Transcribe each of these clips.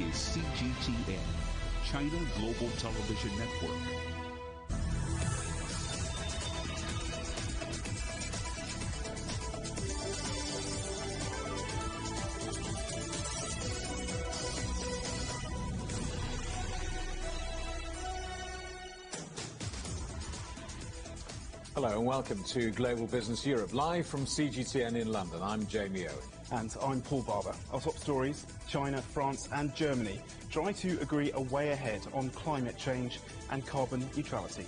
is CGTN, China Global Television Network. Hello and welcome to Global Business Europe, live from CGTN in London. I'm Jamie Owen. And I'm Paul Barber. Our top stories: China, France and Germany try to agree a way ahead on climate change and carbon neutrality.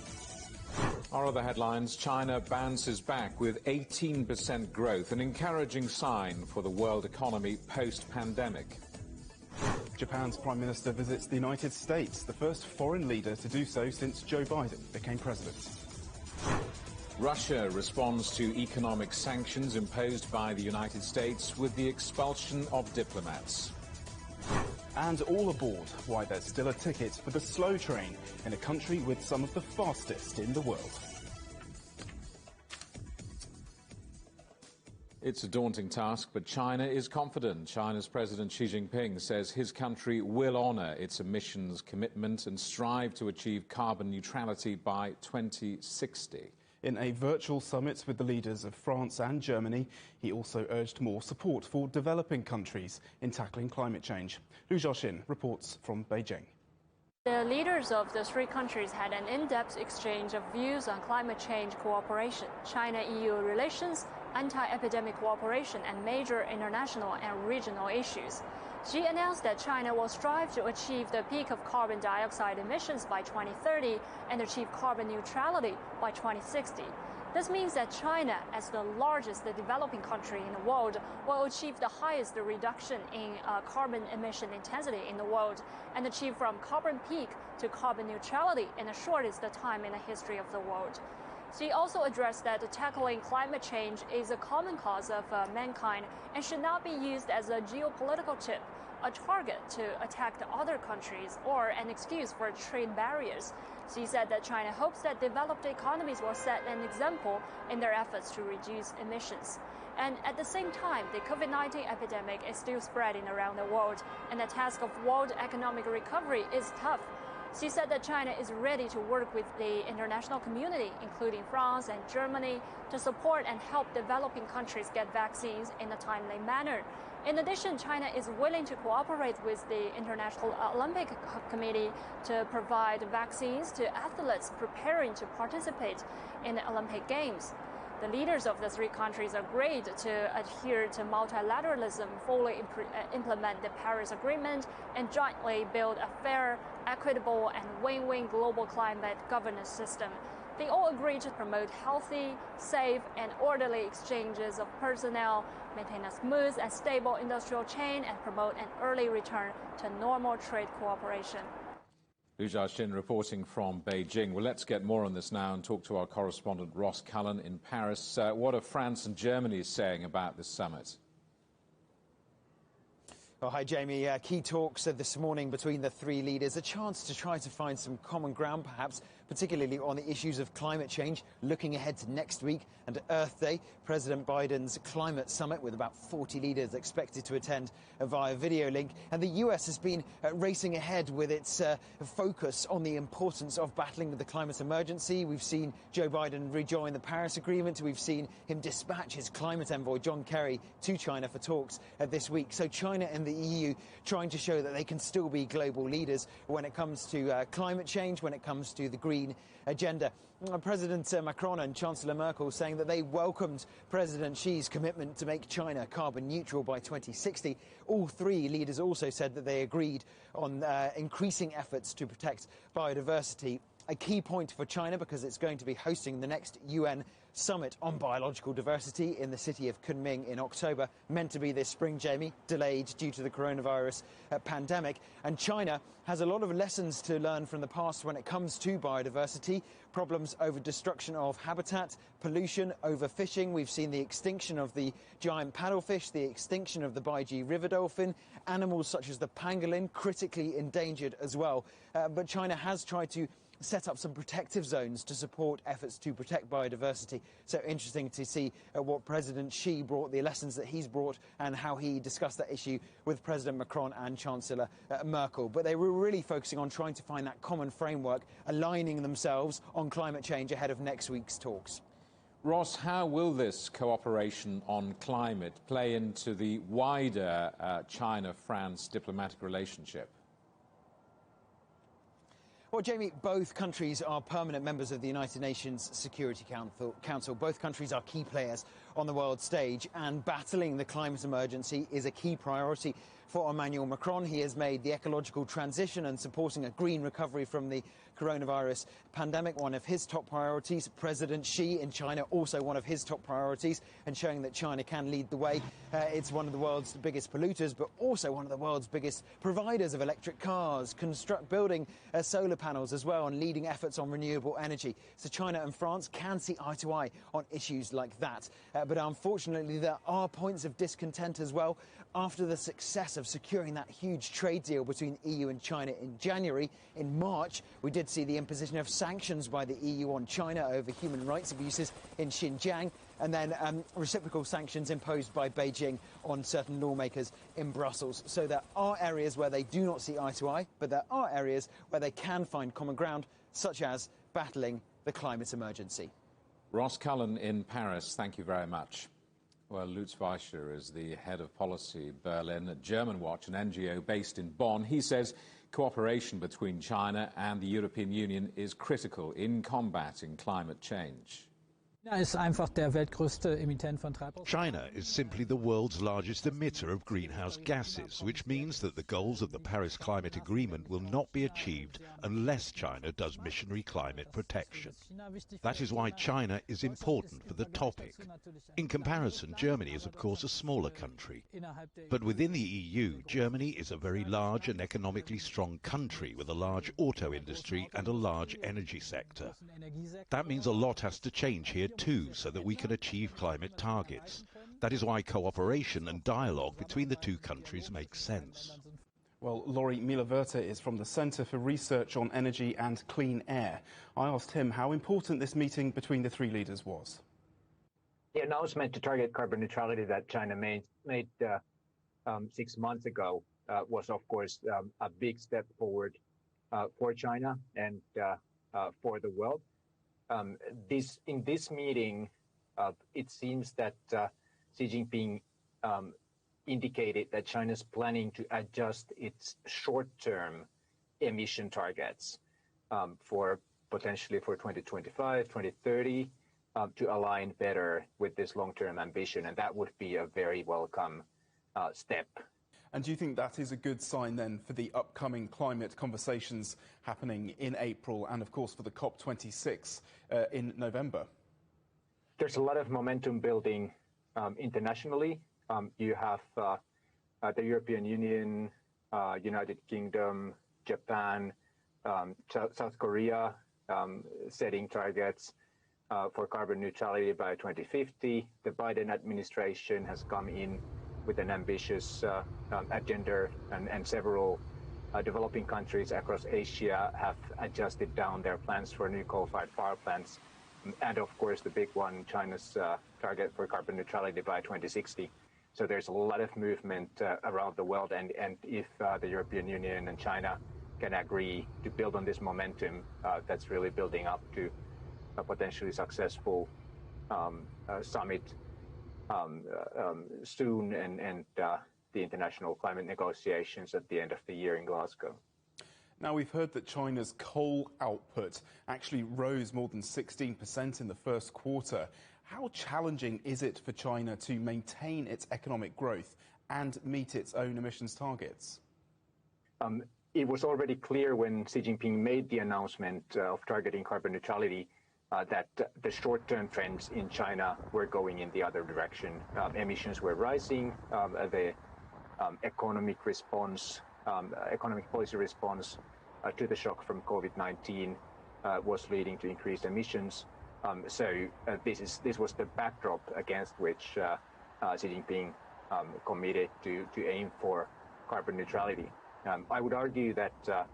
Our other headlines: China bounces back with 18% growth, an encouraging sign for the world economy post-pandemic. Japan's Prime Minister visits the United States, the first foreign leader to do so since Joe Biden became president. Russia responds to economic sanctions imposed by the United States with the expulsion of diplomats. And all aboard, why there's still a ticket for the slow train in a country with some of the fastest in the world. It's a daunting task, but China is confident. China's President Xi Jinping says his country will honour its emissions commitment and strive to achieve carbon neutrality by 2060. In a virtual summit with the leaders of France and Germany, he also urged more support for developing countries in tackling climate change. Liu Xiaoxin reports from Beijing. The leaders of the three countries had an in-depth exchange of views on climate change cooperation, China-EU relations, anti-epidemic cooperation, and major international and regional issues. Xi announced that China will strive to achieve the peak of carbon dioxide emissions by 2030 and achieve carbon neutrality by 2060. This means that China, as the largest developing country in the world, will achieve the highest reduction in carbon emission intensity in the world and achieve from carbon peak to carbon neutrality in the shortest time in the history of the world. She also addressed that tackling climate change is a common cause of mankind and should not be used as a geopolitical chip, a target to attack the other countries, or an excuse for trade barriers. She said that China hopes that developed economies will set an example in their efforts to reduce emissions. And at the same time, the COVID-19 epidemic is still spreading around the world, and the task of world economic recovery is tough. She said that China is ready to work with the international community, including France and Germany, to support and help developing countries get vaccines in a timely manner. In addition, China is willing to cooperate with the International Olympic Committee to provide vaccines to athletes preparing to participate in the Olympic Games. The leaders of the three countries agreed to adhere to multilateralism, fully implement the Paris Agreement, and jointly build a fair, equitable, and win-win global climate governance system. They all agreed to promote healthy, safe, and orderly exchanges of personnel, maintain a smooth and stable industrial chain, and promote an early return to normal trade cooperation. Liu Xiaoxin reporting from Beijing. Well, let's get more on this now and talk to our correspondent Ross Cullen in Paris. What are France and Germany saying about this summit? Well, hi, Jamie. Key talks this morning between the three leaders, a chance to try to find some common ground, perhaps, particularly on the issues of climate change, looking ahead to next week and Earth Day, President Biden's climate summit, with about 40 leaders expected to attend via video link. And the US has been racing ahead with its focus on the importance of battling with the climate emergency. We've seen Joe Biden rejoin the Paris Agreement. We've seen him dispatch his climate envoy, John Kerry, to China for talks this week. So China and the EU trying to show that they can still be global leaders when it comes to climate change, when it comes to the green agenda. President Macron and Chancellor Merkel saying that they welcomed President Xi's commitment to make China carbon neutral by 2060. All three leaders also said that they agreed on increasing efforts to protect biodiversity. A key point for China because it's going to be hosting the next UN summit on biological diversity in the city of Kunming in October, meant to be this spring, Jamie, delayed due to the coronavirus pandemic. And China has a lot of lessons to learn from the past when it comes to biodiversity, problems over destruction of habitat, pollution, overfishing. We've seen the extinction of the giant paddlefish, the extinction of the Baiji river dolphin, animals such as the pangolin critically endangered as well. But China has tried to set up some protective zones to support efforts to protect biodiversity. So interesting to see what President Xi brought, the lessons that he's brought, and how he discussed that issue with President Macron and Chancellor Merkel. But they were really focusing on trying to find that common framework, aligning themselves on climate change ahead of next week's talks. Ross, how will this cooperation on climate play into the wider China-France diplomatic relationship? Well, Jamie, both countries are permanent members of the United Nations Security Council. Both countries are key players on the world stage, and battling the climate emergency is a key priority for Emmanuel Macron. He has made the ecological transition and supporting a green recovery from the coronavirus pandemic one of his top priorities. President Xi in China also one of his top priorities, and showing that China can lead the way. It's one of the world's biggest polluters, but also one of the world's biggest providers of electric cars, building solar panels as well, and leading efforts on renewable energy. So China and France can see eye to eye on issues like that. But unfortunately, there are points of discontent as well. After the success of securing that huge trade deal between EU and China in January, in March, we did see the imposition of sanctions by the EU on China over human rights abuses in Xinjiang, and then reciprocal sanctions imposed by Beijing on certain lawmakers in Brussels. So there are areas where they do not see eye to eye, but there are areas where they can find common ground, such as battling the climate emergency. Ross Cullen in Paris, thank you very much. Well, Lutz Weischer is the head of policy Berlin at German Watch, an NGO based in Bonn. He says cooperation between China and the European Union is critical in combating climate change. China is simply the world's largest emitter of greenhouse gases, which means that the goals of the Paris Climate Agreement will not be achieved unless China does missionary climate protection. That is why China is important for the topic. In comparison, Germany is of course a smaller country. But within the EU, Germany is a very large and economically strong country with a large auto industry and a large energy sector. That means a lot has to change here too, so that we can achieve climate targets. That is why cooperation and dialogue between the two countries makes sense. Well, Laurie Milaverta is from the Centre for Research on Energy and Clean Air. I asked him how important this meeting between the three leaders was. The announcement to target carbon neutrality that China made 6 months ago was, of course, a big step forward for China and for the world. In this meeting, it seems that Xi Jinping indicated that China is planning to adjust its short-term emission targets for potentially for 2025, 2030, to align better with this long-term ambition, and that would be a very welcome step. And do you think that is a good sign then for the upcoming climate conversations happening in April and, of course, for the COP26 in November? There's a lot of momentum building internationally. You have the European Union, United Kingdom, Japan, South Korea setting targets for carbon neutrality by 2050. The Biden administration has come in with an ambitious agenda, and several developing countries across Asia have adjusted down their plans for new coal-fired power plants. And of course, the big one, China's target for carbon neutrality by 2060. So there's a lot of movement around the world, and if the European Union and China can agree to build on this momentum, that's really building up to a potentially successful summit soon, and the international climate negotiations at the end of the year in Glasgow. Now, we've heard that China's coal output actually rose more than 16% in the first quarter. How challenging is it for China to maintain its economic growth and meet its own emissions targets? It was already clear when Xi Jinping made the announcement of targeting carbon neutrality that the short-term trends in China were going in the other direction. Emissions were rising, the economic policy response to the shock from COVID-19 was leading to increased emissions. So this was the backdrop against which Xi Jinping committed to aim for carbon neutrality. I would argue that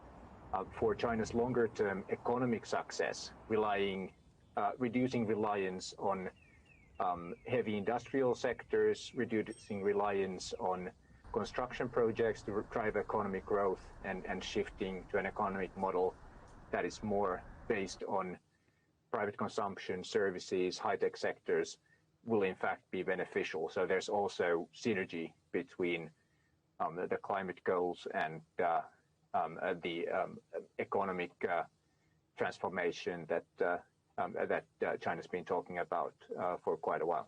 for China's longer-term economic success, reducing reliance on heavy industrial sectors, reducing reliance on construction projects to drive economic growth, and shifting to an economic model that is more based on private consumption, services, high-tech sectors will in fact be beneficial. So there's also synergy between the climate goals and the economic transformation that China's been talking about for quite a while.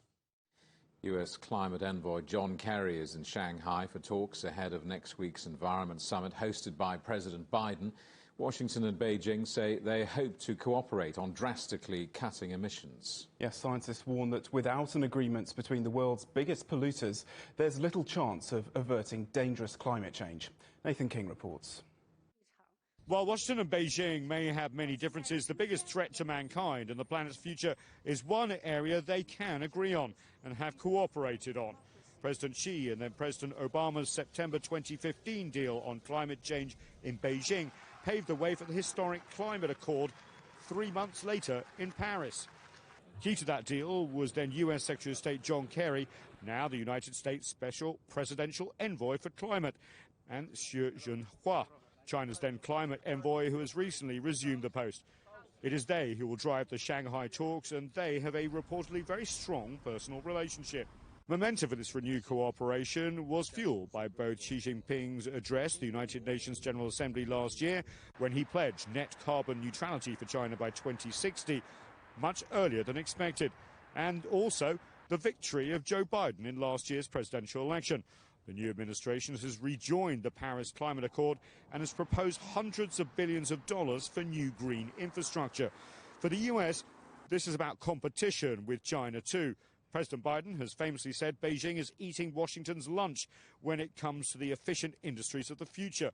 US climate envoy John Kerry is in Shanghai for talks ahead of next week's Environment Summit hosted by President Biden. Washington and Beijing say they hope to cooperate on drastically cutting emissions. Yes, scientists warn that without an agreement between the world's biggest polluters, there's little chance of averting dangerous climate change. Nathan King reports. While Washington and Beijing may have many differences, the biggest threat to mankind and the planet's future is one area they can agree on and have cooperated on. President Xi and then President Obama's September 2015 deal on climate change in Beijing paved the way for the historic climate accord 3 months later in Paris. Key to that deal was then US Secretary of State John Kerry, now the United States Special Presidential Envoy for Climate, and Xie Zhenhua, China's then climate envoy, who has recently resumed the post. It is they who will drive the Shanghai talks, and they have a reportedly very strong personal relationship. Momentum for this renewed cooperation was fueled by both Xi Jinping's address to the United Nations General Assembly last year, when he pledged net carbon neutrality for China by 2060, much earlier than expected, and also the victory of Joe Biden in last year's presidential election. The new administration has rejoined the Paris Climate Accord and has proposed hundreds of billions of dollars for new green infrastructure. For the US, this is about competition with China too. President Biden has famously said Beijing is eating Washington's lunch when it comes to the efficient industries of the future,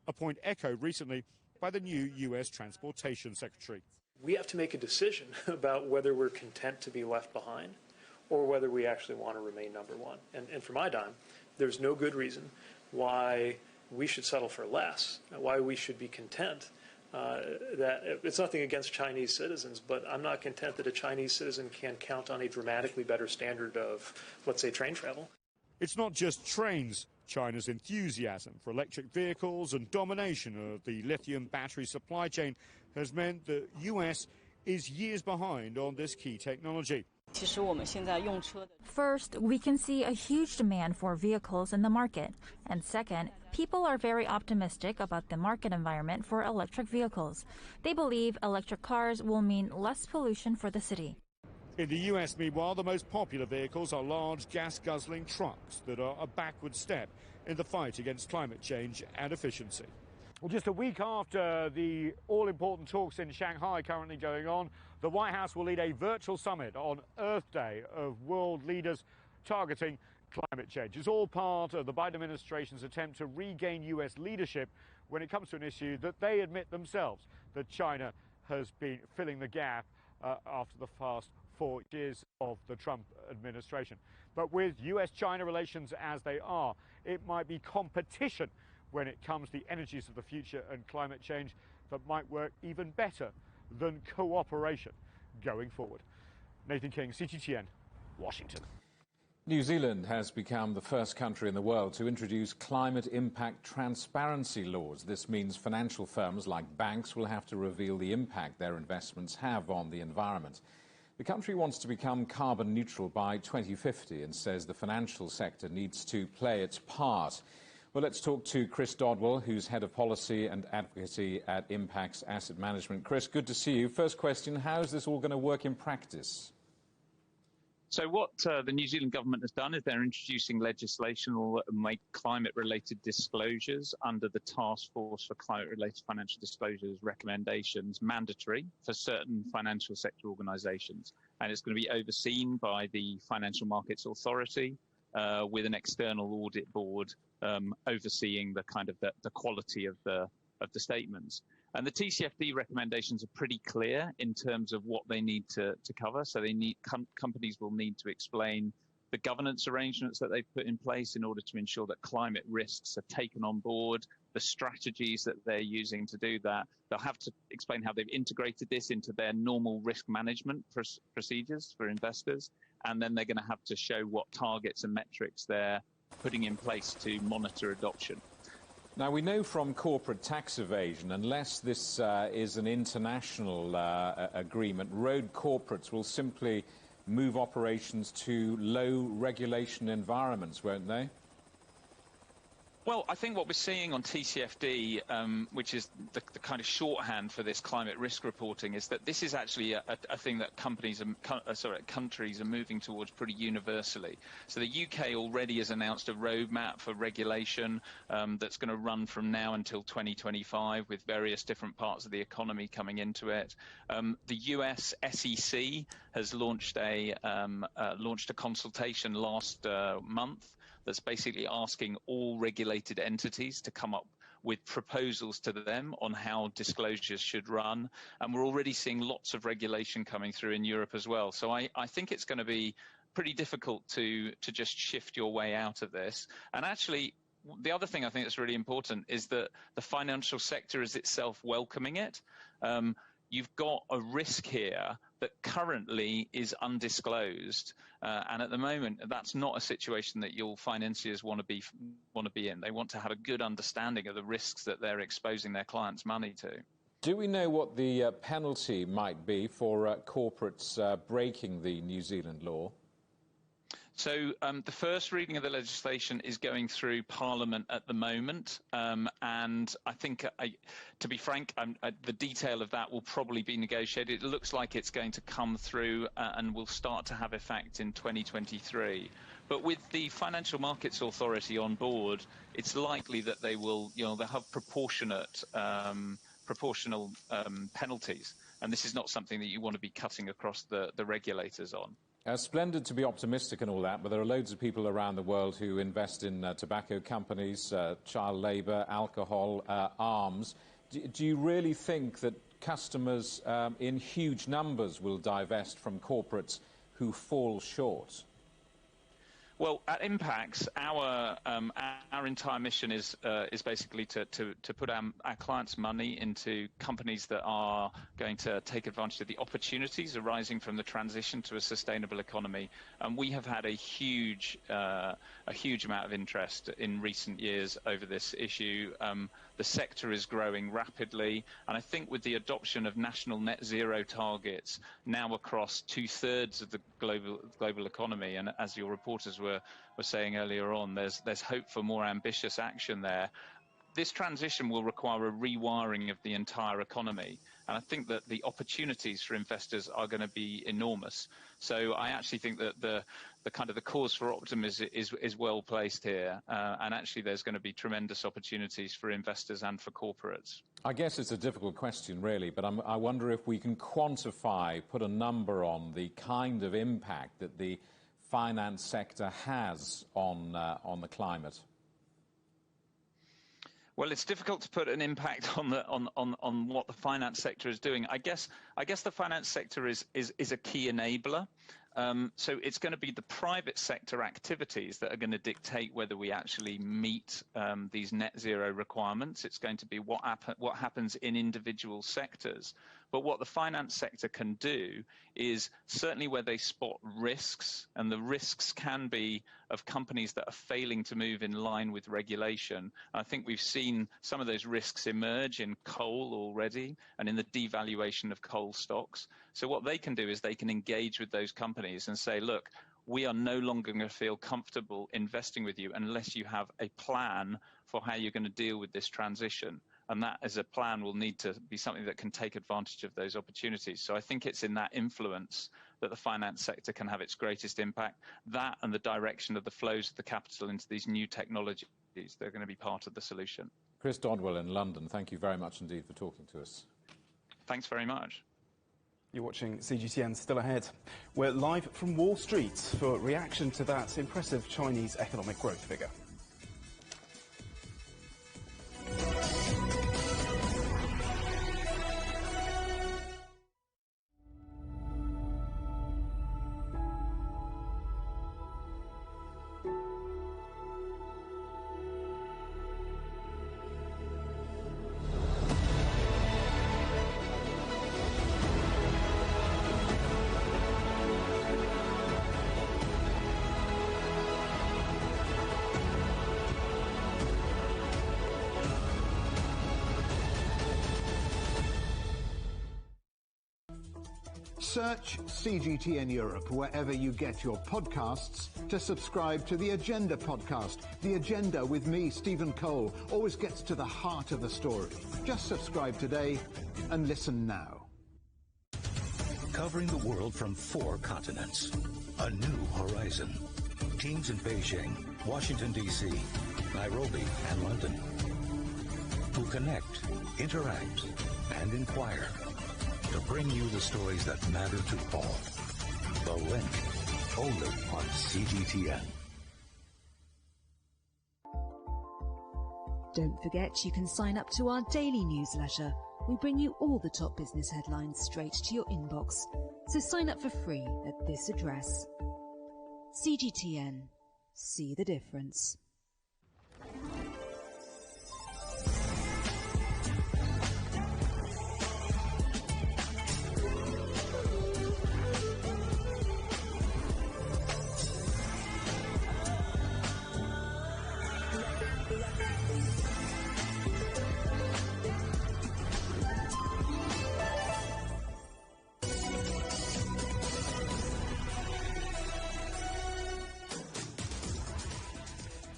a point echoed recently by the new US Transportation Secretary. We have to make a decision about whether we're content to be left behind or whether we actually want to remain number one. And for my dime, there's no good reason why we should settle for less, why we should be content. That it's nothing against Chinese citizens, but I'm not content that a Chinese citizen can count on a dramatically better standard of, let's say, train travel. It's not just trains. China's enthusiasm for electric vehicles and domination of the lithium battery supply chain has meant the US is years behind on this key technology. First, we can see a huge demand for vehicles in the market. And second, people are very optimistic about the market environment for electric vehicles. They believe electric cars will mean less pollution for the city. In the US, meanwhile, the most popular vehicles are large gas-guzzling trucks that are a backward step in the fight against climate change and efficiency. Well, just a week after the all-important talks in Shanghai currently going on, the White House will lead a virtual summit on Earth Day of world leaders targeting climate change. It's all part of the Biden administration's attempt to regain US leadership when it comes to an issue that they admit themselves that China has been filling the gap after the past 4 years of the Trump administration. But with US-China relations as they are, it might be competition when it comes to the energies of the future and climate change that might work even better than cooperation going forward. Nathan King, CGTN, Washington. New Zealand has become the first country in the world to introduce climate impact transparency laws. This means financial firms like banks will have to reveal the impact their investments have on the environment. The country wants to become carbon neutral by 2050 and says the financial sector needs to play its part. Well, let's talk to Chris Dodwell, who's Head of Policy and Advocacy at Impacts Asset Management. Chris, good to see you. First question, how is this all going to work in practice? So what the New Zealand government has done is they're introducing legislation that will make climate-related disclosures under the Task Force for Climate-Related Financial Disclosures recommendations mandatory for certain financial sector organisations. And it's going to be overseen by the Financial Markets Authority with an external audit board overseeing the kind of the quality of the statements. And the TCFD recommendations are pretty clear in terms of what they need to cover. So they need companies will need to explain the governance arrangements that they've put in place in order to ensure that climate risks are taken on board, the strategies that they're using to do that. They'll have to explain how they've integrated this into their normal risk management procedures for investors. And then they're going to have to show what targets and metrics they're putting in place to monitor adoption. Now, we know from corporate tax evasion, unless this is an international agreement, road corporates will simply move operations to low regulation environments, won't they? Well, I think what we're seeing on TCFD, which is the kind of shorthand for this climate risk reporting, is that this is actually a thing that countries are moving towards pretty universally. So the UK already has announced a roadmap for regulation that's going to run from now until 2025, with various different parts of the economy coming into it. The US SEC has launched a consultation last month that's basically asking all regulated entities to come up with proposals to them on how disclosures should run. And we're already seeing lots of regulation coming through in Europe as well. So I think it's going to be pretty difficult to just shift your way out of this. And actually, the other thing I think that's really important is that the financial sector is itself welcoming it. You've got a risk here that currently is undisclosed, and at the moment, that's not a situation that your financiers want to be in. They want to have a good understanding of the risks that they're exposing their clients' money to. Do we know what the penalty might be for corporates breaking the New Zealand law? So the first reading of the legislation is going through Parliament at the moment, and I think, to be frank, the detail of that will probably be negotiated. It looks like it's going to come through and will start to have effect in 2023. But with the Financial Markets Authority on board, it's likely that they will, they'll have proportional penalties, and this is not something that you want to be cutting across the regulators on. Splendid to be optimistic and all that, but there are loads of people around the world who invest in tobacco companies, child labour, alcohol, arms. Do you really think that customers in huge numbers will divest from corporates who fall short? Well, at Impax, our entire mission is basically to put our clients' money into companies that are going to take advantage of the opportunities arising from the transition to a sustainable economy. And we have had a huge amount of interest in recent years over this issue. The sector is growing rapidly, and I think with the adoption of national net zero targets now across 2/3 of the global economy, and as your reporters were saying earlier on, there's hope for more ambitious action there. This transition will require a rewiring of the entire economy, and I think that the opportunities for investors are going to be enormous. So I actually think that the cause for optimism is well placed here, and actually there's going to be tremendous opportunities for investors and for corporates. I guess it's a difficult question, really, but I wonder if we can quantify, put a number on the kind of impact that the finance sector has on the climate. Well, it's difficult to put an impact on what the finance sector is doing. I guess the finance sector is a key enabler. So it's going to be the private sector activities that are going to dictate whether we actually meet these net zero requirements. It's going to be what happens in individual sectors. But what the finance sector can do is certainly where they spot risks, and the risks can be of companies that are failing to move in line with regulation. I think we've seen some of those risks emerge in coal already and in the devaluation of coal stocks. So what they can do is they can engage with those companies and say, look, we are no longer going to feel comfortable investing with you unless you have a plan for how you're going to deal with this transition. And that as a plan will need to be something that can take advantage of those opportunities. So I think it's in that influence that the finance sector can have its greatest impact. That and the direction of the flows of the capital into these new technologies, they're going to be part of the solution. Chris Dodwell in London, thank you very much indeed for talking to us. Thanks very much. You're watching CGTN Still Ahead. We're live from Wall Street for reaction to that impressive Chinese economic growth figure. Search CGTN Europe wherever you get your podcasts to subscribe to the Agenda podcast. The Agenda with me, Stephen Cole, always gets to the heart of the story. Just subscribe today and listen now. Covering the world from 4 continents. A new horizon. Teams in Beijing, Washington, D.C., Nairobi, and London. Who connect, interact, and inquire to bring you the stories that matter to all. The Link, only on CGTN. Don't forget you can sign up to our daily newsletter. We bring you all the top business headlines straight to your inbox. So sign up for free at this address. CGTN. See the difference.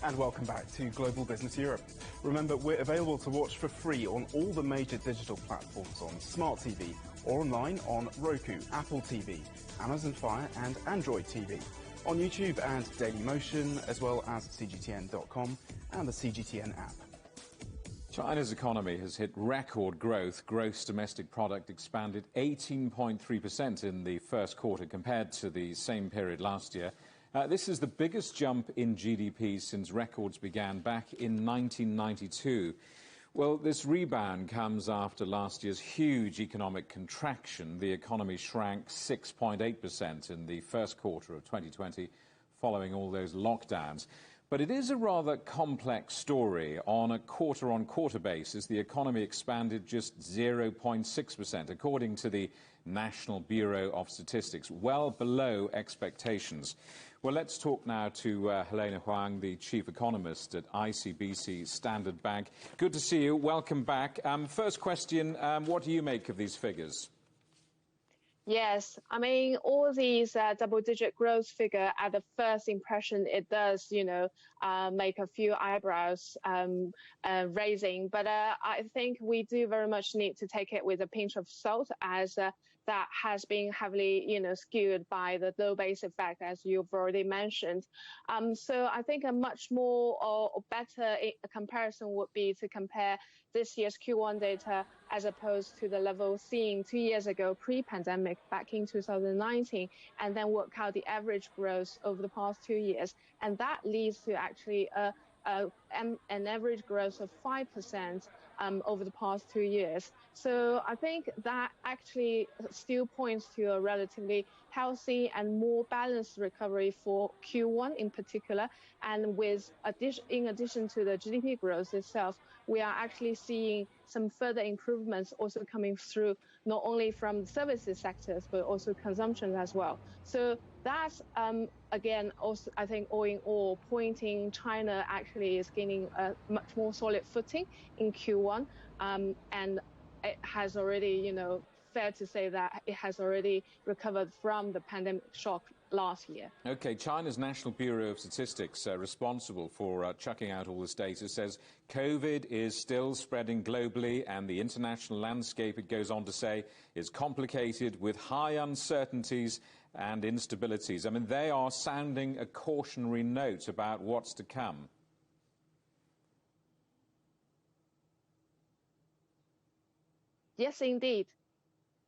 And welcome back to Global Business Europe. Remember, we're available to watch for free on all the major digital platforms on Smart TV or online on Roku, Apple TV, Amazon Fire and Android TV, on YouTube and Dailymotion, as well as CGTN.com and the CGTN app. China's economy has hit record growth. Gross domestic product expanded 18.3% in the first quarter compared to the same period last year. This is the biggest jump in GDP since records began back in 1992. Well, this rebound comes after last year's huge economic contraction. The economy shrank 6.8% in the first quarter of 2020, following all those lockdowns. But it is a rather complex story. On a quarter-on-quarter basis, the economy expanded just 0.6%, according to the National Bureau of Statistics, well below expectations. Well, let's talk now to Helena Huang, the chief economist at ICBC Standard Bank. Good to see you. Welcome back. First question, what do you make of these figures? Yes, I mean, all these double-digit growth figure at the first impression, it does, make a few eyebrows raising. But I think we do very much need to take it with a pinch of salt, as that has been heavily, skewed by the low base effect, as you've already mentioned. So I think a much more or better comparison would be to compare this year's Q1 data as opposed to the level seen 2 years ago, pre-pandemic, back in 2019, and then work out the average growth over the past 2 years. And that leads to actually an average growth of 5% over the past 2 years. So I think that actually still points to a relatively healthy and more balanced recovery for Q1 in particular. And in addition to the GDP growth itself, we are actually seeing some further improvements also coming through, not only from services sectors, but also consumption as well. So that's, again, also, I think, all in all, pointing China actually is gaining a much more solid footing in Q1. And it has already, fair to say that it has already recovered from the pandemic shock last year. Okay, China's National Bureau of Statistics, responsible for chucking out all this data, says COVID is still spreading globally, and the international landscape, it goes on to say, is complicated with high uncertainties and instabilities. I mean, they are sounding a cautionary note about what's to come. Yes, indeed.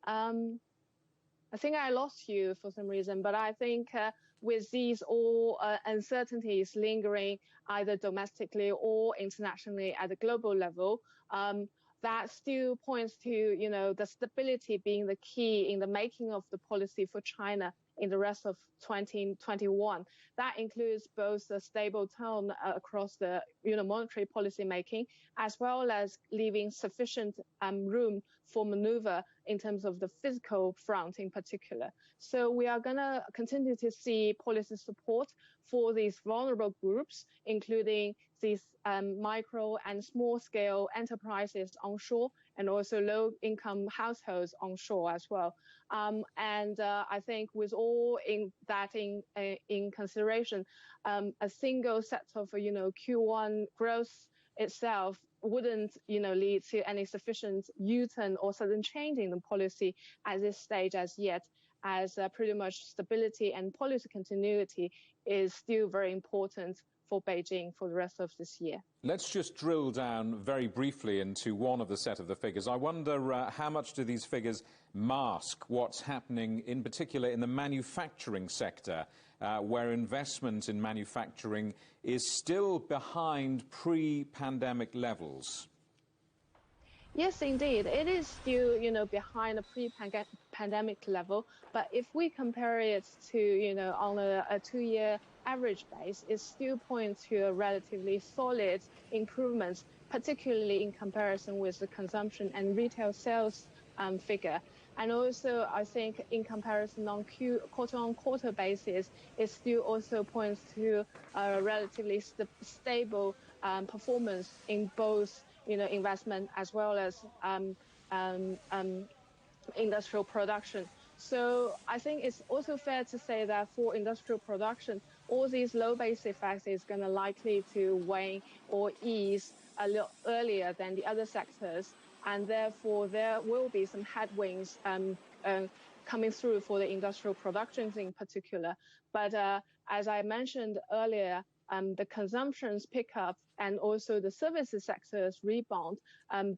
I think I lost you for some reason, but I think with these all uncertainties lingering either domestically or internationally at a global level, that still points to, the stability being the key in the making of the policy for China in the rest of 2021. That includes both a stable tone across the monetary policy making, as well as leaving sufficient room for maneuver in terms of the physical front in particular. So we are going to continue to see policy support for these vulnerable groups, including these micro and small scale enterprises onshore and also low income households onshore as well. I think with all in consideration, a single set of Q1 growth itself wouldn't lead to any sufficient U-turn or sudden change in the policy at this stage as yet, as pretty much stability and policy continuity is still very important for Beijing for the rest of this year. Let's just drill down very briefly into one of the set of the figures. I wonder how much do these figures mask what's happening in particular in the manufacturing sector, where investment in manufacturing is still behind pre-pandemic levels? Yes, indeed. It is still, behind the pre-pandemic level. But if we compare it to, on a two-year average base, it still points to a relatively solid improvement, particularly in comparison with the consumption and retail sales figure. And also, I think in comparison on quarter-on-quarter basis, it still also points to a relatively stable performance in both, investment as well as industrial production. So I think it's also fair to say that for industrial production, all these low base effects is going to likely to wane or ease a little earlier than the other sectors. And therefore, there will be some headwinds coming through for the industrial productions in particular. But as I mentioned earlier, the consumption's pickup and also the services sector's rebound,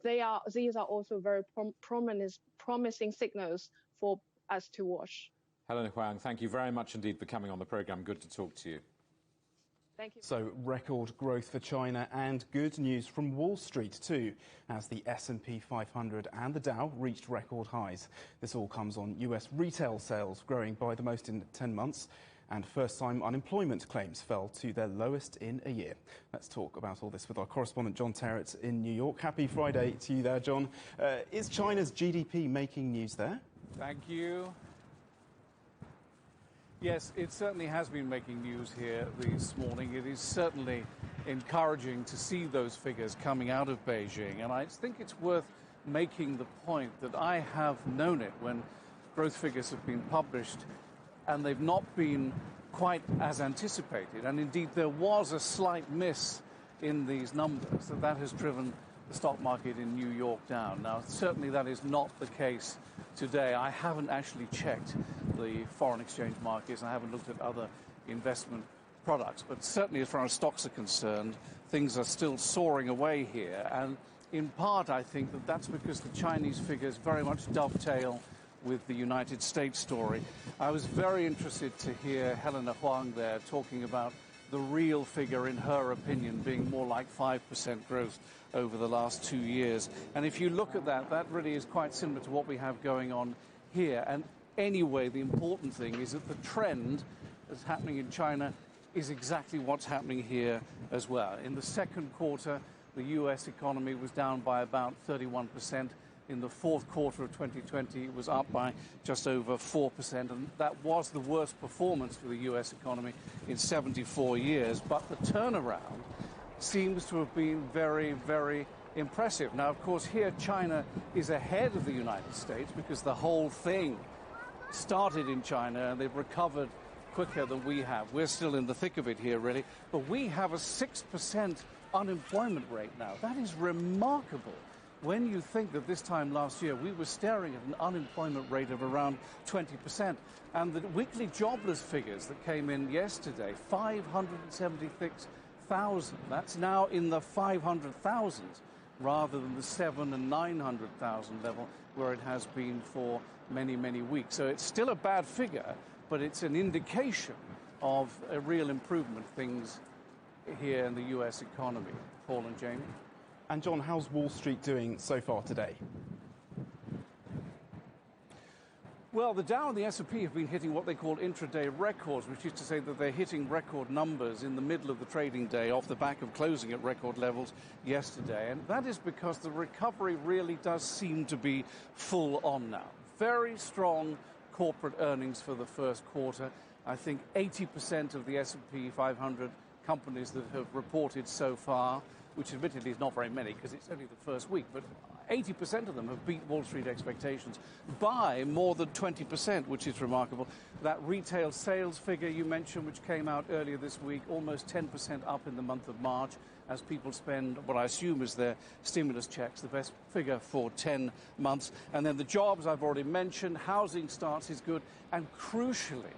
these are also very promising signals for us to watch. Helena Huang, thank you very much indeed for coming on the programme. Good to talk to you. Thank you. So record growth for China and good news from Wall Street too, as the S&P 500 and the Dow reached record highs. This all comes on US retail sales growing by the most in 10 months. And first-time unemployment claims fell to their lowest in a year. Let's talk about all this with our correspondent John Terrett in New York. Happy Friday to you there, John. Is China's GDP making news there? Thank you. Yes, it certainly has been making news here this morning. It is certainly encouraging to see those figures coming out of Beijing. And I think it's worth making the point that I have known it when growth figures have been published and they've not been quite as anticipated. And indeed, there was a slight miss in these numbers that has driven the stock market in New York down. Now, certainly that is not the case today. I haven't actually checked the foreign exchange markets, and I haven't looked at other investment products. But certainly, as far as stocks are concerned, things are still soaring away here. And in part, I think that that's because the Chinese figures very much dovetail with the United States story. I was very interested to hear Helena Huang there talking about the real figure, in her opinion, being more like 5% growth over the last 2 years. And if you look at that, that really is quite similar to what we have going on here. And anyway, the important thing is that the trend that's happening in China is exactly what's happening here as well. In the second quarter, the US economy was down by about 31%. In the fourth quarter of 2020, it was up by just over 4%, and that was the worst performance for the US economy in 74 years. But the turnaround seems to have been very, very impressive. Now, of course, here China is ahead of the United States because the whole thing started in China, and they've recovered quicker than we have. We're still in the thick of it here, really. But we have a 6% unemployment rate now. That is remarkable. When you think that this time last year we were staring at an unemployment rate of around 20%, and the weekly jobless figures that came in yesterday, 576,000, that's now in the 500,000 rather than the 700,000 and 900,000 level where it has been for many, many weeks. So it's still a bad figure, but it's an indication of a real improvement, things here in the US economy. Paul and Jamie? And John, how's Wall Street doing so far today? Well, the Dow and the S&P have been hitting what they call intraday records, which is to say that they're hitting record numbers in the middle of the trading day off the back of closing at record levels yesterday. And that is because the recovery really does seem to be full on now. Very strong corporate earnings for the first quarter. I think 80% of the S&P 500 companies that have reported so far, which admittedly is not very many because it's only the first week, but 80% of them have beat Wall Street expectations by more than 20%, which is remarkable. That retail sales figure you mentioned, which came out earlier this week, almost 10% up in the month of March as people spend what I assume is their stimulus checks, the best figure for 10 months. And then the jobs I've already mentioned, housing starts is good, and crucially,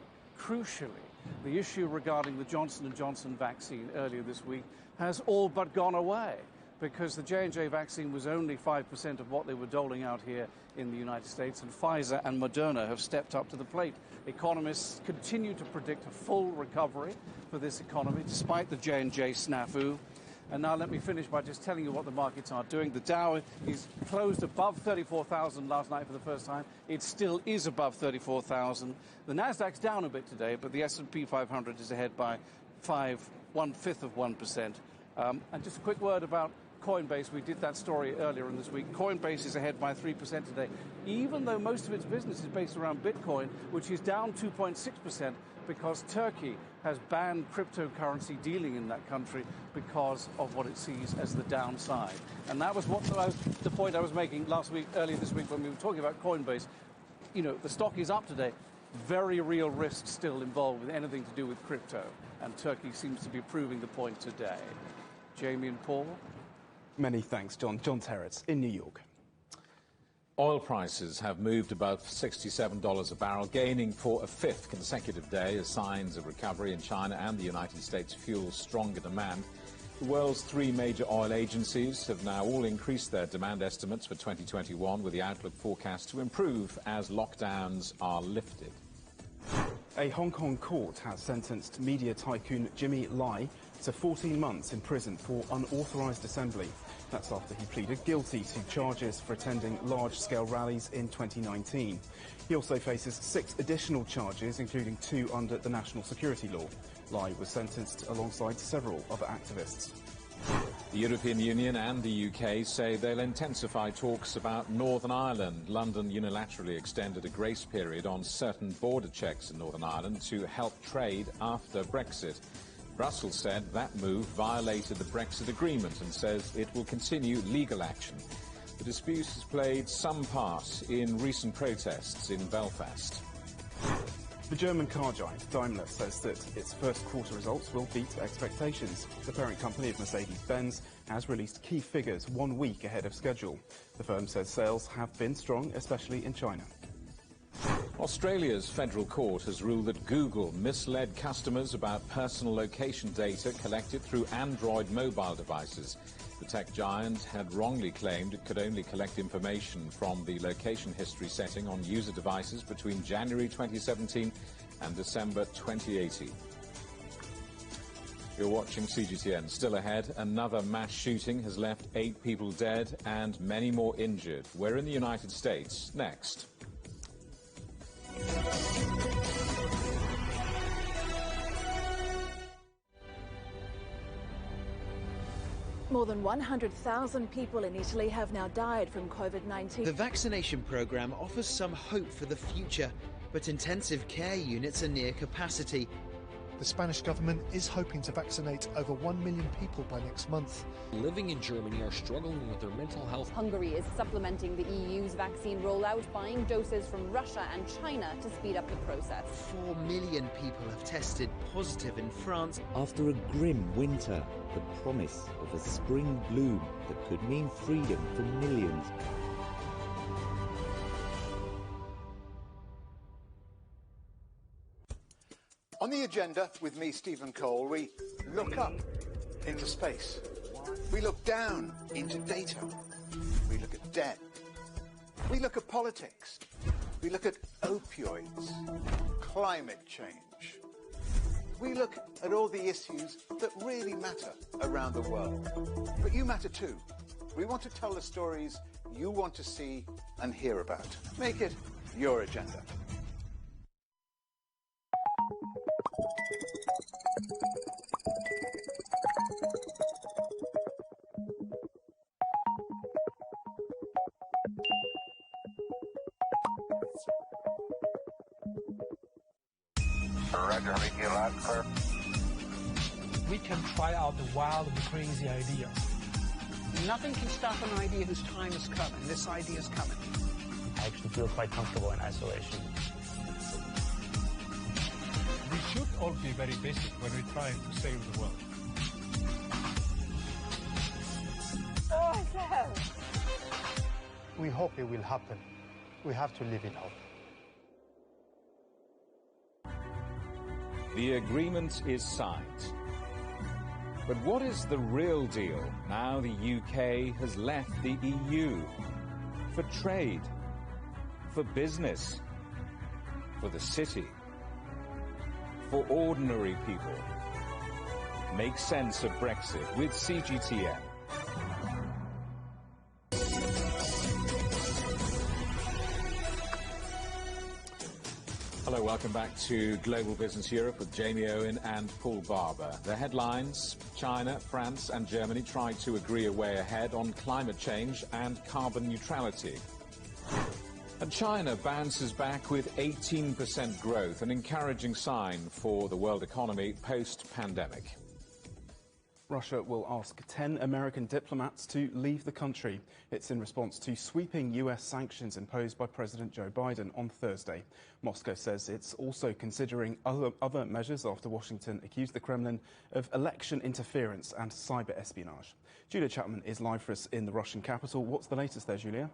the issue regarding the Johnson & Johnson vaccine earlier this week has all but gone away, because the J&J vaccine was only 5% of what they were doling out here in the United States, and Pfizer and Moderna have stepped up to the plate. Economists continue to predict a full recovery for this economy, despite the J&J snafu. And now let me finish by just telling you what the markets are doing. The Dow is closed above 34,000 last night for the first time. It still is above 34,000. The Nasdaq's down a bit today, but the S&P 500 is ahead by 1/5 of 1%. And just a quick word about Coinbase. We did that story earlier in this week. Coinbase is ahead by 3% today, even though most of its business is based around Bitcoin, which is down 2.6% because Turkey has banned cryptocurrency dealing in that country because of what it sees as the downside. And that was the point I was making earlier this week when we were talking about Coinbase. You know, the stock is up today. Very real risk still involved with anything to do with crypto. And Turkey seems to be proving the point today. Jamie and Paul? Many thanks, John. John Terrett in New York. Oil prices have moved above $67 a barrel, gaining for a fifth consecutive day as signs of recovery in China and the United States fuel stronger demand. The world's three major oil agencies have now all increased their demand estimates for 2021, with the outlook forecast to improve as lockdowns are lifted. A Hong Kong court has sentenced media tycoon Jimmy Lai to 14 months in prison for unauthorised assembly. That's after he pleaded guilty to charges for attending large-scale rallies in 2019. He also faces 6 additional charges, including 2 under the national security law. Lai was sentenced alongside several other activists. The European Union and the UK say they'll intensify talks about Northern Ireland. London unilaterally extended a grace period on certain border checks in Northern Ireland to help trade after Brexit. Brussels said that move violated the Brexit agreement and says it will continue legal action. The dispute has played some part in recent protests in Belfast. The German car giant Daimler says that its first quarter results will beat expectations. The parent company of Mercedes-Benz has released key figures 1 week ahead of schedule. The firm says sales have been strong, especially in China. Australia's federal court has ruled that Google misled customers about personal location data collected through Android mobile devices. The tech giant had wrongly claimed it could only collect information from the location history setting on user devices between January 2017 and December 2018. You're watching CGTN. Still ahead, another mass shooting has left 8 people dead and many more injured. We're in the United States. Next. More than 100,000 people in Italy have now died from COVID-19. The vaccination programme offers some hope for the future, but intensive care units are near capacity. The Spanish government is hoping to vaccinate over 1 million people by next month. Living in Germany are struggling with their mental health. Hungary is supplementing the EU's vaccine rollout, buying doses from Russia and China to speed up the process. 4 million people have tested positive in France. After a grim winter, the promise of a spring bloom that could mean freedom for millions. On the agenda with me, Stephen Cole, we look up into space. We look down into data. We look at debt. We look at politics. We look at opioids, climate change. We look at all the issues that really matter around the world. But you matter too. We want to tell the stories you want to see and hear about. Make it your agenda. Roger, Ricky, loud clear. We can try out the wild and crazy ideas. Nothing can stop an idea whose time is coming. This idea is coming. I actually feel quite comfortable in isolation. We should all be very basic when we're trying to save the world. Awesome! We hope it will happen. We have to live in hope. The agreement is signed. But what is the real deal now the UK has left the EU? For trade, for business, for the city, for ordinary people. Make sense of Brexit with CGTN. Hello, welcome back to Global Business Europe with Jamie Owen and Paul Barber. The headlines: China, France and Germany tried to agree a way ahead on climate change and carbon neutrality. And China bounces back with 18% growth, an encouraging sign for the world economy post-pandemic. Russia will ask 10 American diplomats to leave the country. It's in response to sweeping US sanctions imposed by President Joe Biden on Thursday. Moscow says it's also considering other measures after Washington accused the Kremlin of election interference and cyber espionage. Julia Chapman is live for us in the Russian capital. What's the latest there, Julia?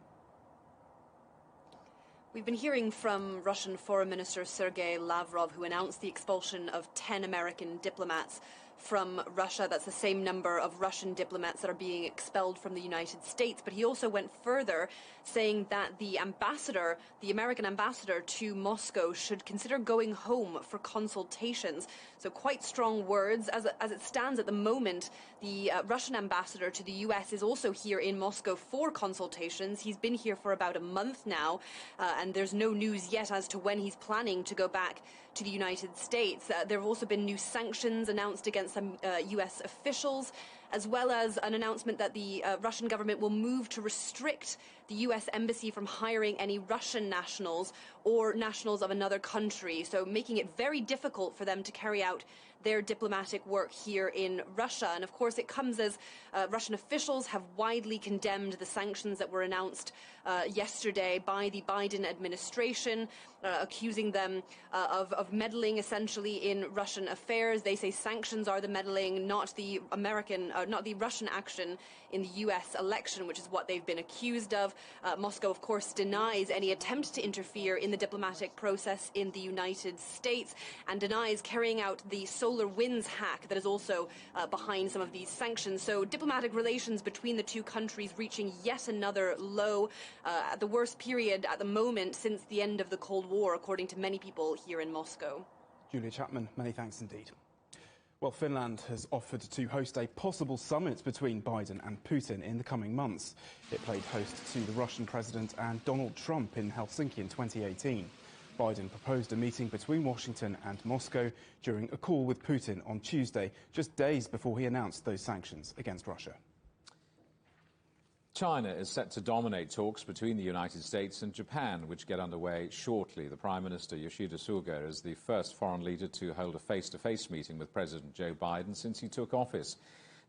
We've been hearing from Russian Foreign Minister Sergei Lavrov, who announced the expulsion of 10 American diplomats from Russia. That's the same number of Russian diplomats that are being expelled from the United States. But he also went further, saying that the ambassador, the American ambassador to Moscow, should consider going home for consultations. So quite strong words. As it stands at the moment, the Russian ambassador to the US is also here in Moscow for consultations. He's been here for about a month now, and there's no news yet as to when he's planning to go back to the United States. There have also been new sanctions announced against some US officials, as well as an announcement that the Russian government will move to restrict the US embassy from hiring any Russian nationals or nationals of another country, so making it very difficult for them to carry out their diplomatic work here in Russia. And of course it comes as Russian officials have widely condemned the sanctions that were announced yesterday by the Biden administration, accusing them of meddling essentially in Russian affairs. They say sanctions are the meddling, not the Russian action in the US election, which is what they've been accused of. Moscow, of course, denies any attempt to interfere in the diplomatic process in the United States and denies carrying out the solar winds hack that is also behind some of these sanctions. So diplomatic relations between the two countries reaching yet another low, at the worst period at the moment since the end of the Cold War, according to many people here in Moscow. Julia Chapman, many thanks indeed. Well, Finland has offered to host a possible summit between Biden and Putin in the coming months. It played host to the Russian president and Donald Trump in Helsinki in 2018. Biden proposed a meeting between Washington and Moscow during a call with Putin on Tuesday, just days before he announced those sanctions against Russia. China is set to dominate talks between the United States and Japan, which get underway shortly. The Prime Minister, Yoshida Suga, is the first foreign leader to hold a face-to-face meeting with President Joe Biden since he took office.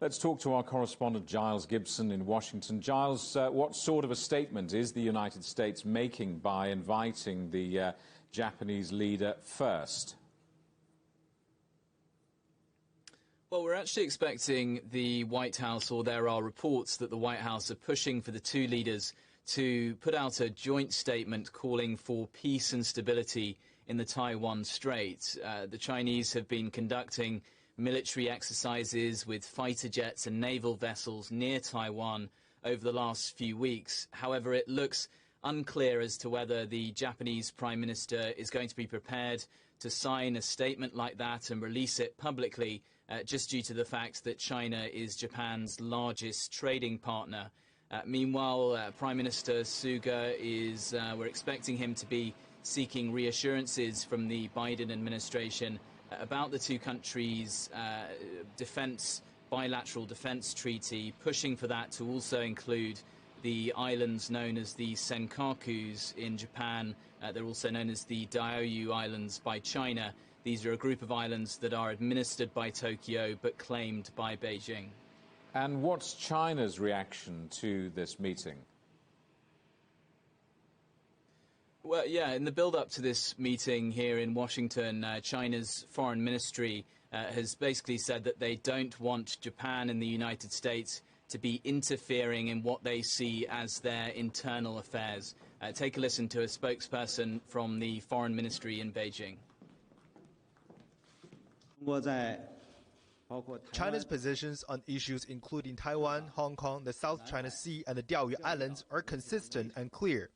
Let's talk to our correspondent Giles Gibson in Washington. Giles, what sort of a statement is the United States making by inviting the Japanese leader first? Well, we're actually expecting the White House, or there are reports that the White House are pushing for the two leaders to put out a joint statement calling for peace and stability in the Taiwan Strait. The Chinese have been conducting military exercises with fighter jets and naval vessels near Taiwan over the last few weeks. However, it looks unclear as to whether the Japanese Prime Minister is going to be prepared to sign a statement like that and release it publicly, just due to the fact that China is Japan's largest trading partner. Meanwhile, Prime Minister Suga we're expecting him to be seeking reassurances from the Biden administration about the two countries' bilateral defense treaty, pushing for that to also include the islands known as the Senkakus in Japan. They're also known as the Diaoyu Islands by China. These are a group of islands that are administered by Tokyo but claimed by Beijing. And what's China's reaction to this meeting? Well, yeah, in the build-up to this meeting here in Washington, China's foreign ministry has basically said that they don't want Japan and the United States to be interfering in what they see as their internal affairs. Take a listen to a spokesperson from the foreign ministry in Beijing. China's positions on issues including Taiwan, Hong Kong, the South China Sea and the Diaoyu Islands are consistent and clear.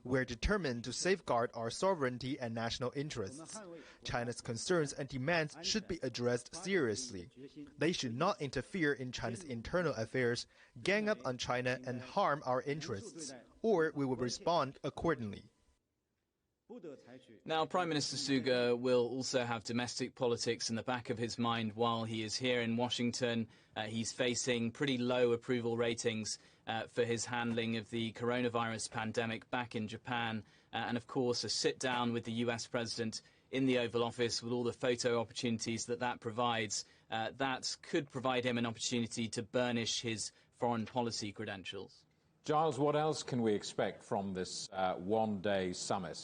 We're determined to safeguard our sovereignty and national interests. China's concerns and demands should be addressed seriously. They should not interfere in China's internal affairs, gang up on China and harm our interests, or we will respond accordingly. Now, Prime Minister Suga will also have domestic politics in the back of his mind while he is here in Washington. He's facing pretty low approval ratings for his handling of the coronavirus pandemic back in Japan. And, of course, a sit-down with the US president in the Oval Office with all the photo opportunities that provides. That could provide him an opportunity to burnish his foreign policy credentials. Giles, what else can we expect from this one-day summit?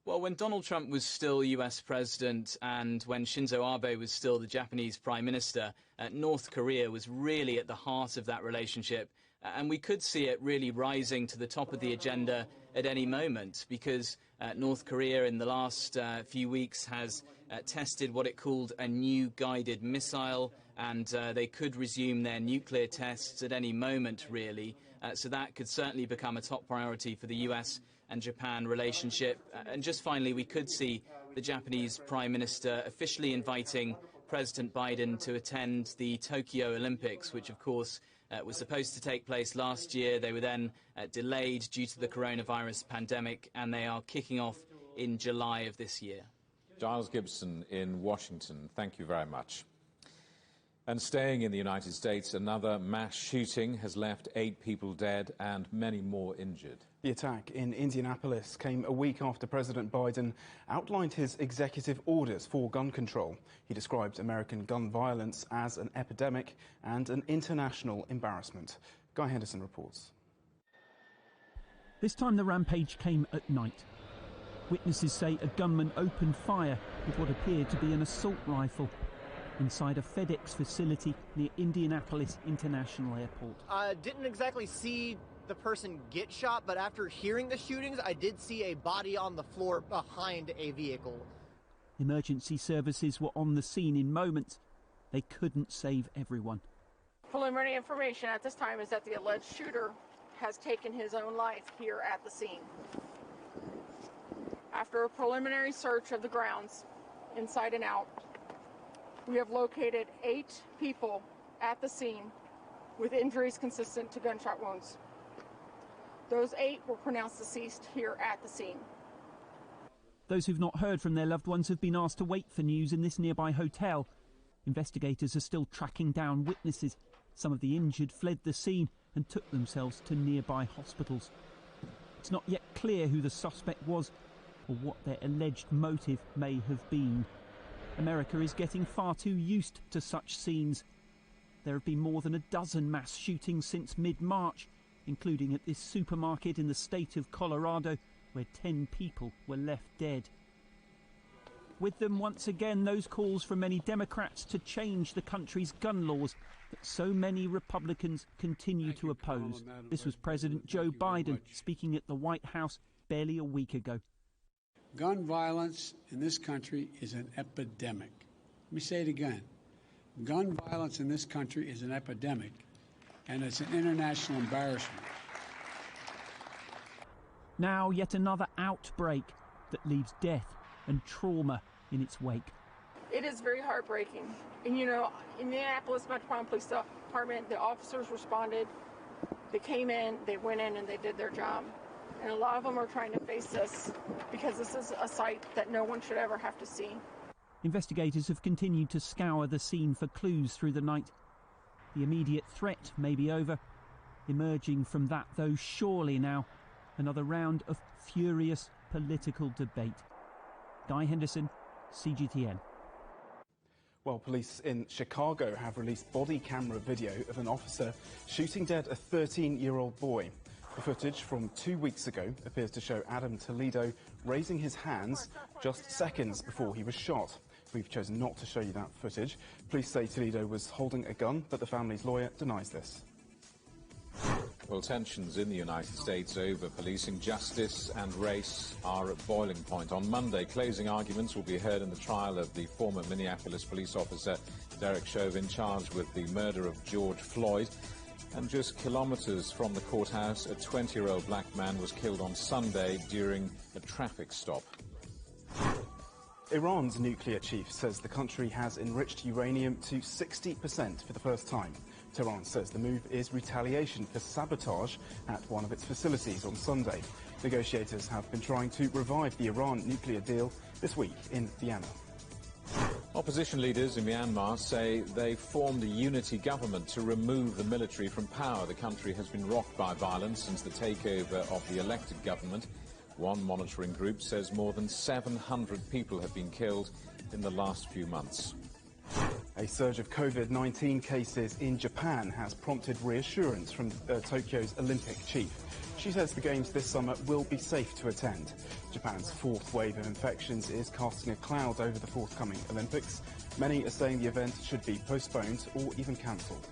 Well, when Donald Trump was still US president and when Shinzo Abe was still the Japanese prime minister, North Korea was really at the heart of that relationship. And we could see it really rising to the top of the agenda at any moment because North Korea in the last few weeks has tested what it called a new guided missile, and they could resume their nuclear tests at any moment, really. So that could certainly become a top priority for the US and Japan relationship. And just finally, we could see the Japanese Prime Minister officially inviting President Biden to attend the Tokyo Olympics, which, of course, was supposed to take place last year. They were then delayed due to the coronavirus pandemic, and they are kicking off in July of this year. Giles Gibson in Washington, thank you very much. And staying in the United States, another mass shooting has left 8 people dead and many more injured. The attack in Indianapolis came a week after President Biden outlined his executive orders for gun control. He described American gun violence as an epidemic and an international embarrassment. Guy Henderson reports. This time the rampage came at night. Witnesses say a gunman opened fire with what appeared to be an assault rifle inside a FedEx facility near Indianapolis International Airport. I didn't exactly see the person get shot, but after hearing the shootings, I did see a body on the floor behind a vehicle. Emergency services were on the scene in moments. They couldn't save everyone. Preliminary information at this time is that the alleged shooter has taken his own life here at the scene. After a preliminary search of the grounds, inside and out, we have located 8 people at the scene with injuries consistent to gunshot wounds. Those 8 were pronounced deceased here at the scene. Those who've not heard from their loved ones have been asked to wait for news in this nearby hotel. Investigators are still tracking down witnesses. Some of the injured fled the scene and took themselves to nearby hospitals. It's not yet clear who the suspect was or what their alleged motive may have been. America is getting far too used to such scenes. There have been more than a dozen mass shootings since mid-March, including at this supermarket in the state of Colorado, where 10 people were left dead. With them, once again, those calls from many Democrats to change the country's gun laws that so many Republicans continue to oppose. This was President Joe Biden speaking at the White House barely a week ago. Gun violence in this country is an epidemic. Let me say it again. Gun violence in this country is an epidemic, and it's an international embarrassment. Now yet another outbreak that leaves death and trauma in its wake. It is very heartbreaking. And you know, in the Indianapolis Metropolitan Police Department, the officers responded. They came in, they went in, and they did their job. And a lot of them are trying to face this because this is a sight that no one should ever have to see. Investigators have continued to scour the scene for clues through the night. The immediate threat may be over. Emerging from that, though, surely now another round of furious political debate. Guy Henderson, CGTN. Well, police in Chicago have released body camera video of an officer shooting dead a 13-year-old boy. The footage from 2 weeks ago appears to show Adam Toledo raising his hands just seconds before he was shot. We've chosen not to show you that footage. Police say Toledo was holding a gun, but the family's lawyer denies this. Well, tensions in the United States over policing justice and race are at boiling point. On Monday, closing arguments will be heard in the trial of the former Minneapolis police officer Derek Chauvin, charged with the murder of George Floyd. And just kilometers from the courthouse, a 20-year-old black man was killed on Sunday during a traffic stop. Iran's nuclear chief says the country has enriched uranium to 60% for the first time. Tehran says the move is retaliation for sabotage at one of its facilities on Sunday. Negotiators have been trying to revive the Iran nuclear deal this week in Vienna. Opposition leaders in Myanmar say they formed a unity government to remove the military from power. The country has been rocked by violence since the takeover of the elected government. One monitoring group says more than 700 people have been killed in the last few months. A surge of COVID-19 cases in Japan has prompted reassurance from Tokyo's Olympic chief. She says the Games this summer will be safe to attend. Japan's fourth wave of infections is casting a cloud over the forthcoming Olympics. Many are saying the event should be postponed or even cancelled.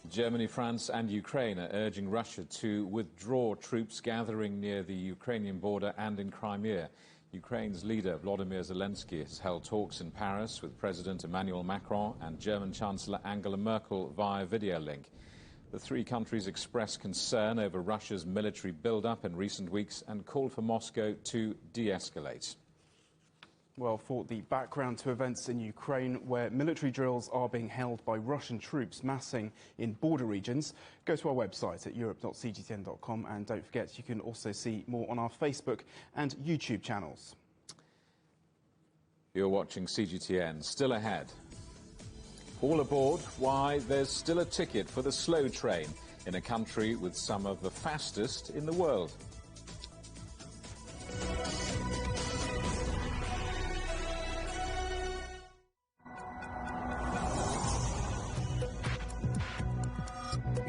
Germany, France and Ukraine are urging Russia to withdraw troops gathering near the Ukrainian border and in Crimea. Ukraine's leader, Volodymyr Zelensky, has held talks in Paris with President Emmanuel Macron and German Chancellor Angela Merkel via video link. The three countries expressed concern over Russia's military build-up in recent weeks and called for Moscow to de-escalate. Well, for the background to events in Ukraine, where military drills are being held by Russian troops massing in border regions, go to our website at europe.cgtn.com, and don't forget you can also see more on our Facebook and YouTube channels. You're watching CGTN. Still ahead. All aboard. Why there's still a ticket for the slow train in a country with some of the fastest in the world.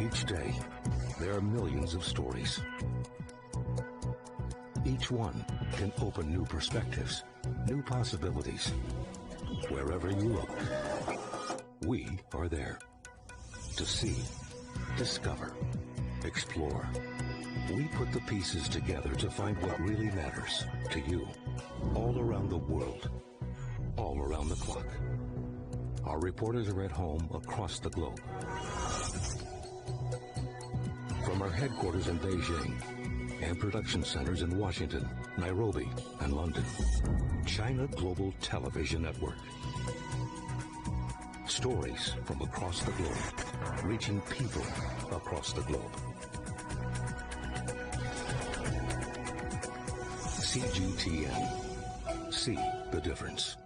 Each day, there are millions of stories. Each one can open new perspectives, new possibilities. Wherever you look, we are there. To see, discover, explore. We put the pieces together to find what really matters to you. All around the world, all around the clock. Our reporters are at home across the globe. From our headquarters in Beijing and production centers in Washington, Nairobi, and London, China Global Television Network. Stories from across the globe, reaching people across the globe. CGTN. See the difference.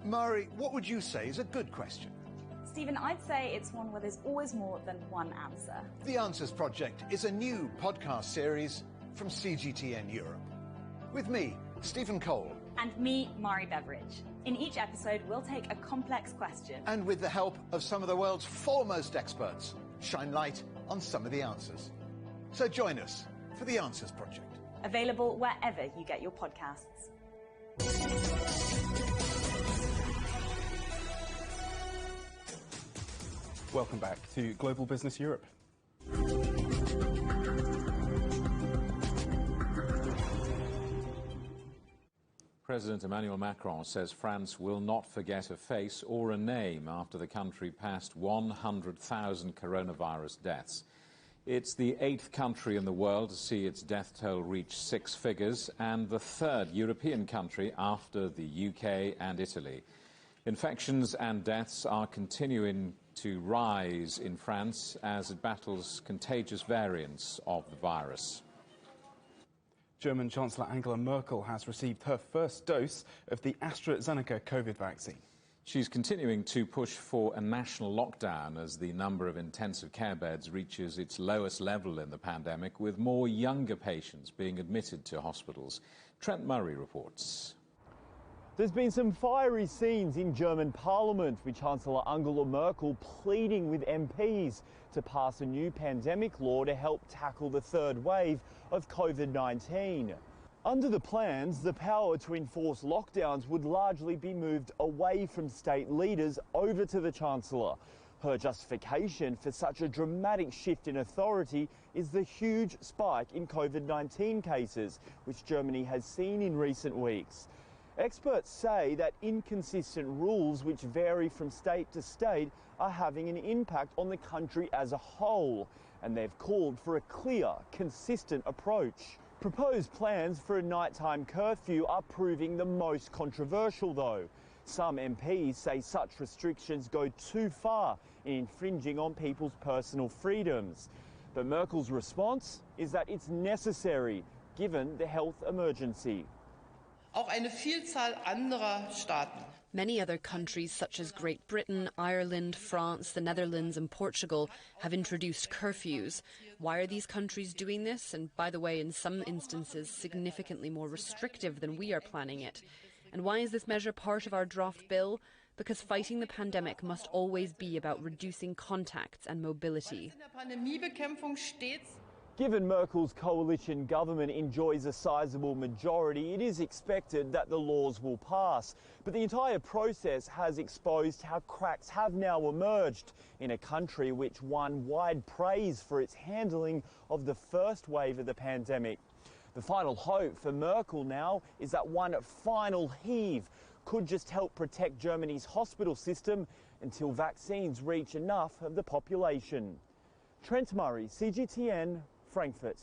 Mari, what would you say is a good question? Stephen, I'd say it's one where there's always more than one answer. The Answers Project is a new podcast series from CGTN Europe. With me, Stephen Cole. And me, Mari Beveridge. In each episode, we'll take a complex question. And with the help of some of the world's foremost experts, shine light on some of the answers. So join us for The Answers Project. Available wherever you get your podcasts. Welcome back to Global Business Europe. President Emmanuel Macron says France will not forget a face or a name after the country passed 100,000 coronavirus deaths. It's the 8th country in the world to see its death toll reach 6 figures and the 3rd European country after the UK and Italy. Infections and deaths are continuing to rise in France as it battles contagious variants of the virus. German Chancellor Angela Merkel has received her first dose of the AstraZeneca COVID vaccine. She's continuing to push for a national lockdown as the number of intensive care beds reaches its lowest level in the pandemic, with more younger patients being admitted to hospitals. Trent Murray reports. There's been some fiery scenes in German Parliament, with Chancellor Angela Merkel pleading with MPs to pass a new pandemic law to help tackle the third wave of COVID-19. Under the plans, the power to enforce lockdowns would largely be moved away from state leaders over to the Chancellor. Her justification for such a dramatic shift in authority is the huge spike in COVID-19 cases, which Germany has seen in recent weeks. Experts say that inconsistent rules, which vary from state to state, are having an impact on the country as a whole, and they've called for a clear, consistent approach. Proposed plans for a nighttime curfew are proving the most controversial, though. Some MPs say such restrictions go too far in infringing on people's personal freedoms. But Merkel's response is that it's necessary, given the health emergency. Auch eine Vielzahl anderer Staaten. Many other countries such as Great Britain, Ireland, France, the Netherlands and Portugal have introduced curfews. Why are these countries doing this? And by the way, in some instances, significantly more restrictive than we are planning it. And why is this measure part of our draft bill? Because fighting the pandemic must always be about reducing contacts and mobility. Given Merkel's coalition government enjoys a sizable majority, it is expected that the laws will pass. But the entire process has exposed how cracks have now emerged in a country which won wide praise for its handling of the first wave of the pandemic. The final hope for Merkel now is that one final heave could just help protect Germany's hospital system until vaccines reach enough of the population. Trent Murray, CGTN, Frankfurt.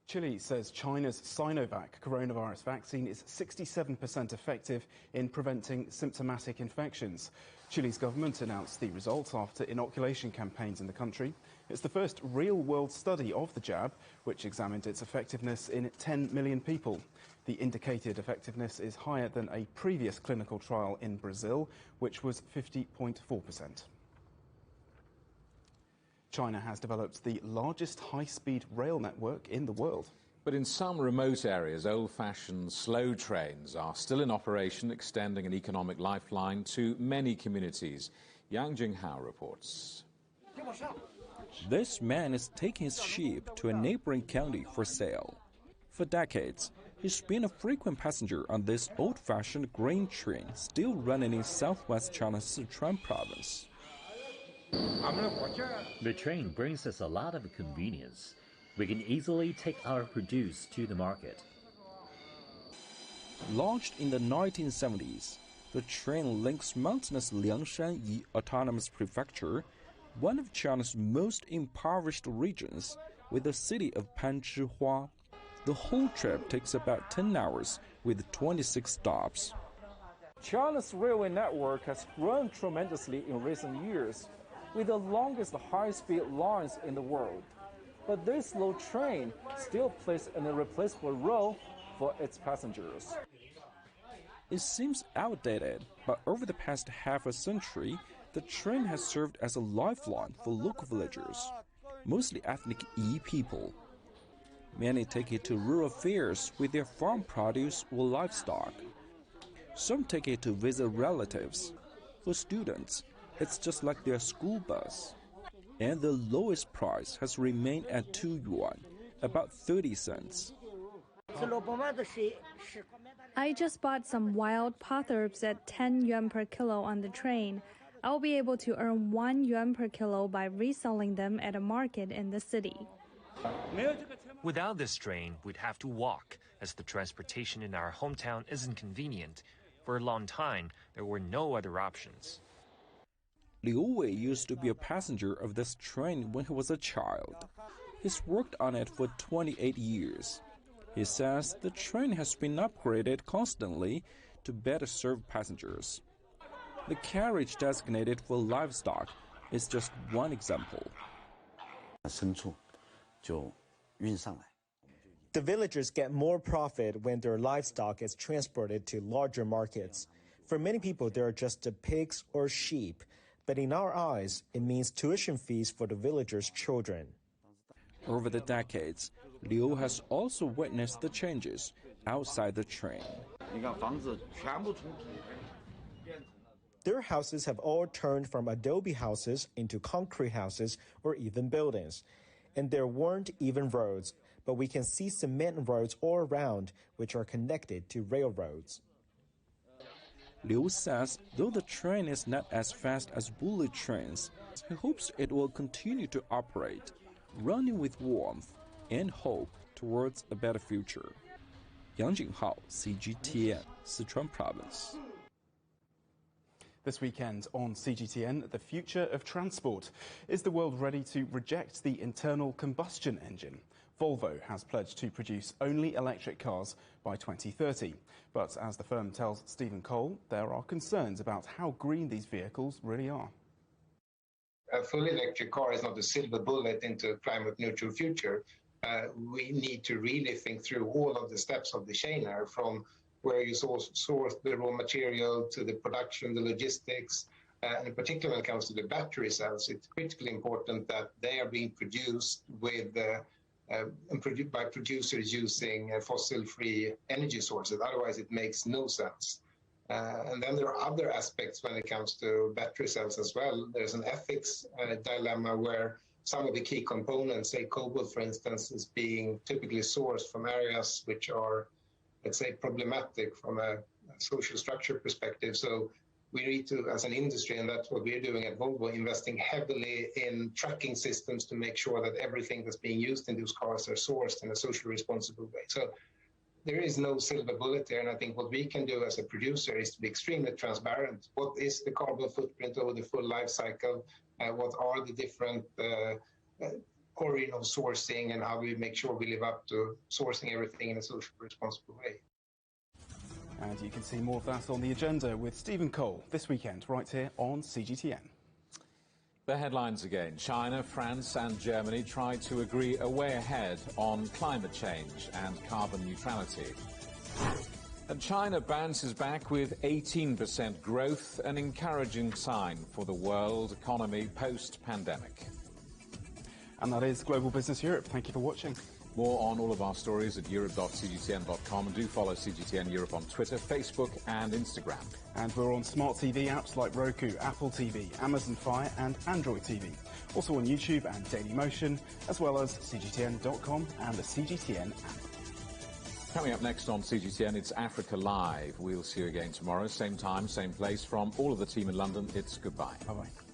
Chile says China's Sinovac coronavirus vaccine is 67% effective in preventing symptomatic infections. Chile's government announced the results after inoculation campaigns in the country. It's the first real-world study of the jab, which examined its effectiveness in 10 million people. The indicated effectiveness is higher than a previous clinical trial in Brazil, which was 50.4%. China has developed the largest high-speed rail network in the world. But in some remote areas, old-fashioned slow trains are still in operation, extending an economic lifeline to many communities. Yang Jinghao reports. This man is taking his sheep to a neighboring county for sale. For decades, he's been a frequent passenger on this old-fashioned grain train still running in southwest China's Sichuan province. The train brings us a lot of convenience. We can easily take our produce to the market. Launched in the 1970s, the train links mountainous Liangshan Yi Autonomous Prefecture, one of China's most impoverished regions, with the city of Panzhihua. The whole trip takes about 10 hours with 26 stops. China's railway network has grown tremendously in recent years, with the longest high-speed lines in the world. But this slow train still plays an irreplaceable role for its passengers. It seems outdated, but over the past half a century, the train has served as a lifeline for local villagers, mostly ethnic Yi people. Many take it to rural fairs with their farm produce or livestock. Some take it to visit relatives. For students, it's just like their school bus. And the lowest price has remained at 2 yuan, about 30 cents. I just bought some wild potherbs at 10 yuan per kilo on the train. I'll be able to earn 1 yuan per kilo by reselling them at a market in the city. Without this train, we'd have to walk, as the transportation in our hometown isn't convenient. For a long time, there were no other options. Liu Wei used to be a passenger of this train when he was a child. He's worked on it for 28 years. He says the train has been upgraded constantly to better serve passengers. The carriage designated for livestock is just one example. The villagers get more profit when their livestock is transported to larger markets. For many people, they are just the pigs or sheep, but in our eyes, it means tuition fees for the villagers' children. Over the decades, Liu has also witnessed the changes outside the train. Their houses have all turned from adobe houses into concrete houses or even buildings. And there weren't even roads, but we can see cement roads all around, which are connected to railroads. Liu says though the train is not as fast as bullet trains, he hopes it will continue to operate, running with warmth and hope towards a better future. Yang Jinghao, CGTN, Sichuan Province. This weekend on CGTN, the future of transport. Is the world ready to reject the internal combustion engine? Volvo has pledged to produce only electric cars by 2030. But as the firm tells Stephen Cole, there are concerns about how green these vehicles really are. A fully electric car is not a silver bullet into a climate neutral future. We need to really think through all of the steps of the chain here, from where you source the raw material to the production, the logistics, and in particular when it comes to the battery cells, it's critically important that they are being produced with by producers using fossil-free energy sources. Otherwise, it makes no sense. And then there are other aspects when it comes to battery cells as well. There's an ethics dilemma where some of the key components, say cobalt, for instance, is being typically sourced from areas which are, let's say, problematic from a social structure perspective. So we need to, as an industry, and that's what we're doing at Volvo, investing heavily in tracking systems to make sure that everything that's being used in those cars are sourced in a socially responsible way. So there is no silver bullet there, and I think what we can do as a producer is to be extremely transparent. What is the carbon footprint over the full life cycle? What are the different origin of sourcing, and how we make sure we live up to sourcing everything in a socially responsible way? And you can see more of that on the agenda with Stephen Cole this weekend, right here on CGTN. The headlines again. China, France and Germany tried to agree a way ahead on climate change and carbon neutrality. And China bounces back with 18% growth, an encouraging sign for the world economy post-pandemic. And that is Global Business Europe. Thank you for watching. More on all of our stories at europe.cgtn.com, and do follow CGTN Europe on Twitter, Facebook and Instagram. And we're on smart TV apps like Roku, Apple TV, Amazon Fire and Android TV. Also on YouTube and Dailymotion, as well as CGTN.com and the CGTN app. Coming up next on CGTN, it's Africa Live. We'll see you again tomorrow, same time, same place. From all of the team in London, it's goodbye. Bye-bye.